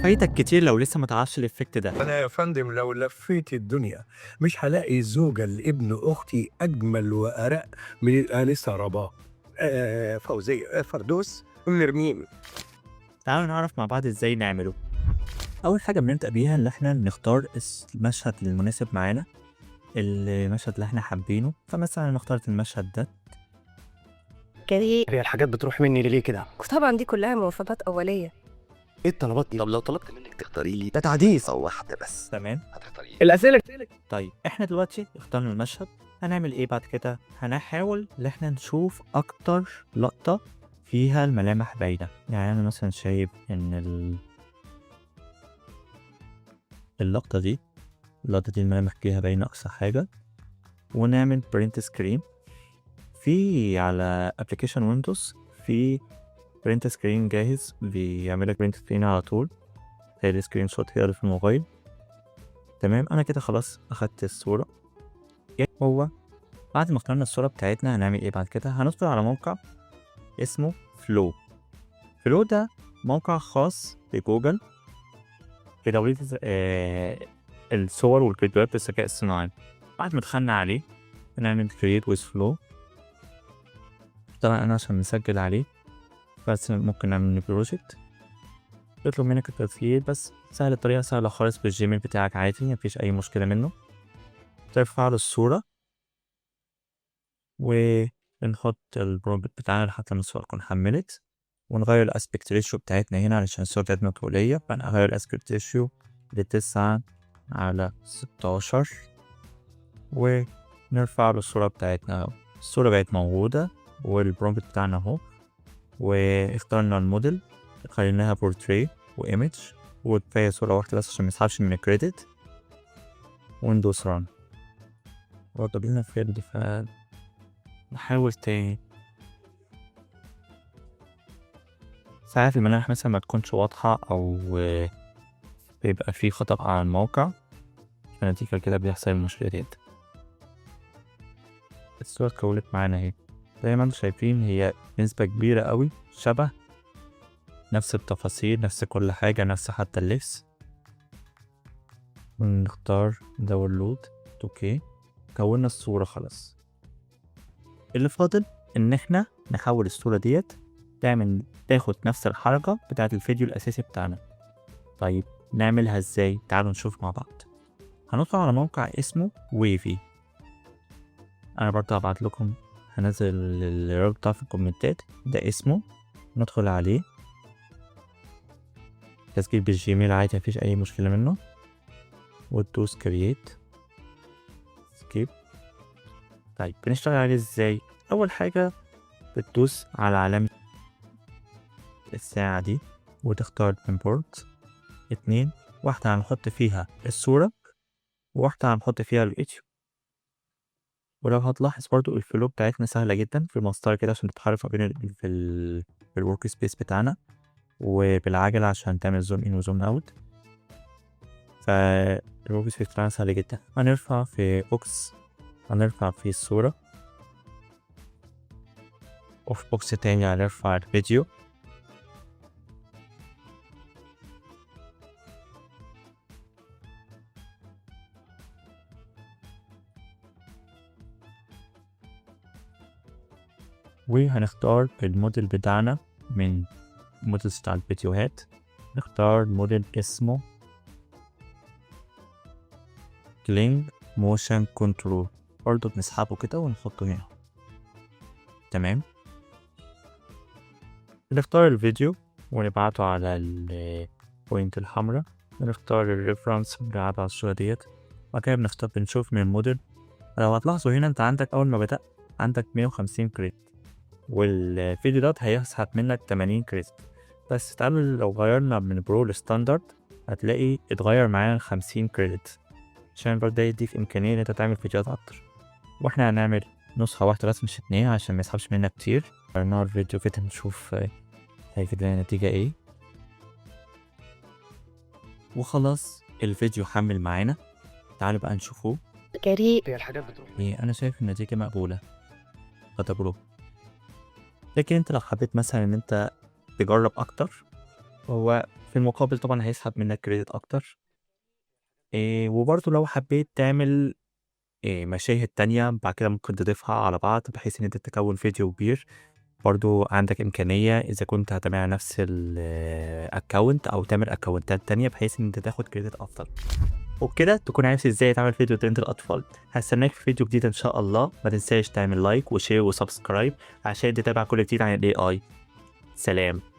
فايتك كتير لو لسه ما تعرفش الإفكت ده. أنا يا فندم لو لفيت الدنيا مش هلاقي زوجة لابن أختي أجمل وأرق من الآنسة رباب، فوزية، فردوس ونرمين. تعالوا نعرف مع بعض إزاي نعمله. أول حاجة بنبدأ بيها إن إحنا نختار المشهد المناسب معانا، المشهد اللي إحنا حابينه. فمثلا أنا اخترت المشهد ده. جريء. هي الحاجات بتروح مني ليه كده؟ طبعا دي كلها مواصفات أولية. ايه الطلبات دي؟ طب لو طلبت منك تختاري لي ده تعديل. أو واحدة بس تمام. هتختاري إيه؟ الأسئلة طيب إحنا دلوقتي اخترنا المشهد، هنعمل إيه بعد كده؟ هنحاول إن إحنا نشوف أكتر لقطة فيها الملامح باينة. يعني أنا مثلا شايف إن اللقطة دي الملامح فيها باينة أقصى حاجة. ونعمل برينت سكرين في على ابلكيشن ويندوز. في برينت سكرين جاهز بيعملك برينت سكرين على طول، زي السكرين شوت كده في الموبايل. تمام، انا كده خلاص اخدت الصورة. هو بعد ما اخترنا الصورة بتاعتنا هنعمل ايه بعد كده؟ هندخل على موقع اسمه فلو ده موقع خاص بجوجل لتوليد الصور والفيديوهات بالذكاء الصناعي. بعد ما دخلنا عليه بنعمل create with flow. طبعا انا عشان مسجل عليه بس ممكن نعمل بروجكت. يطلب منك التسجيل بس سهل، الطريقة سهلة خالص بالجيميل بتاعك عادي، مفيش أي مشكلة منه. ترفع له الصورة ونحط البرومبت بتاعنا لحد ما الصورة تكون حملت، ونغير الاسبكت ريشيو بتاعتنا هنا علشان الصورة بتاعتنا طولية. فأنا هغير الاسبكت ريشيو ل9/16 ونرفع له الصورة بتاعتنا. الصورة بقت موجودة والبرومبت بتاعنا اهو، واخترنا الموديل خليناها بورتري وايمج، وكفاية صورة واحدة بس عشان ميسحبش من الكريدت، وندوس ران. برضه بينا فيلد نحاول تاني. ساعات الملامح مثلا ما تكونش واضحة أو بيبقى فيه خطأ على الموقع، فنتيجة كده بيحصل المشكلة ديت. الصورة اتكونت معانا اهي، زي ما انتم شايفين هي نسبة كبيرة قوي شبه، نفس التفاصيل، نفس كل حاجة، نفس حتى اللبس. ونختار داونلود. اوكي، كونا الصورة خلاص. اللي فاضل ان احنا نحول الصورة ديت تاخد نفس الحركة بتاعت الفيديو الاساسي بتاعنا. طيب نعملها ازاي؟ تعالوا نشوف مع بعض. هندخل على موقع اسمه ويفي. انا برضه هبعت لكم، هنزل الرابط بتاعه في الكومنتات. ده اسمه، ندخل عليه. تسجيل بالجيميل عادي، مفيش اي مشكلة منه. وتدوس كرييت سكيب. طيب بنشتغل عليه ازاي؟ اول حاجة بتدوس على علامة الساعة دي وتختار import. 2 واحدة هنحط فيها الصورة وواحدة هنحط فيها الفيديو. ولو هتلاحظ برضو الفلو بتاعتنا سهلة جدا في المسطرة كده عشان تتحرك ما بين في الورك سبيس بتاعنا، وبالعجلة عشان تعمل زوم ان وزوم اوت. فالورك سبيس بتاعنا سهل جدا. هنرفع في بوكس، هنرفع في الصورة، وفي بوكس تاني هنرفع الفيديو. وهنختار الموديل بتاعنا من الموديلز بتاع الفيديوهات. نختار موديل اسمه كلينج موشن كنترول، برضه بنسحبه كده ونحطه هنا. تمام، نختار الفيديو ونبعته على البوينت الحمراء. نختار الريفرنس ونبعته على الصورة ديت. بعد كده بنشوف من الموديل. لو هتلاحظوا هنا انت عندك اول ما بدأت عندك 150 كريدت، والفيديو دوت هيسحب منك 80 كريدت. بس تعالوا لو غيرنا من برو لستاندرد هتلاقي اتغير معانا 50 كريدت، عشان برضه ده يديك امكانية ان انت تعمل فيديوهات اكتر. واحنا هنعمل نسخة واحدة بس مش 2 عشان ميسحبش منك كتير. غيرنا الفيديو كده نشوف هيجيب لنا نتيجة ايه. وخلاص الفيديو حمل معانا. تعالوا بقى نشوفه. جريء. هي الحاجات بتروح انا شايف النتيجة مقبولة كتجربة. لكن انت لو حبيت مثلا ان انت تجرب اكتر، هو في المقابل طبعا هيسحب منك كريدت اكتر. وبرضه لو حبيت تعمل مشاهد تانية بعد كده ممكن تضيفها على بعض بحيث ان انت تكون فيديو كبير. برضو عندك إمكانية إذا كنت هتعمل نفس الأكاونت أو تعمل أكاونتات تانية بحيث إن أنت تاخد كريدت أفضل. وبكده تكون عارف إزاي تعمل فيديو ترند الأطفال. هستناك في فيديو جديد إن شاء الله. ما تنساش تعمل لايك وشير وسبسكرايب عشان تتابع كل جديد عن ال AI. سلام.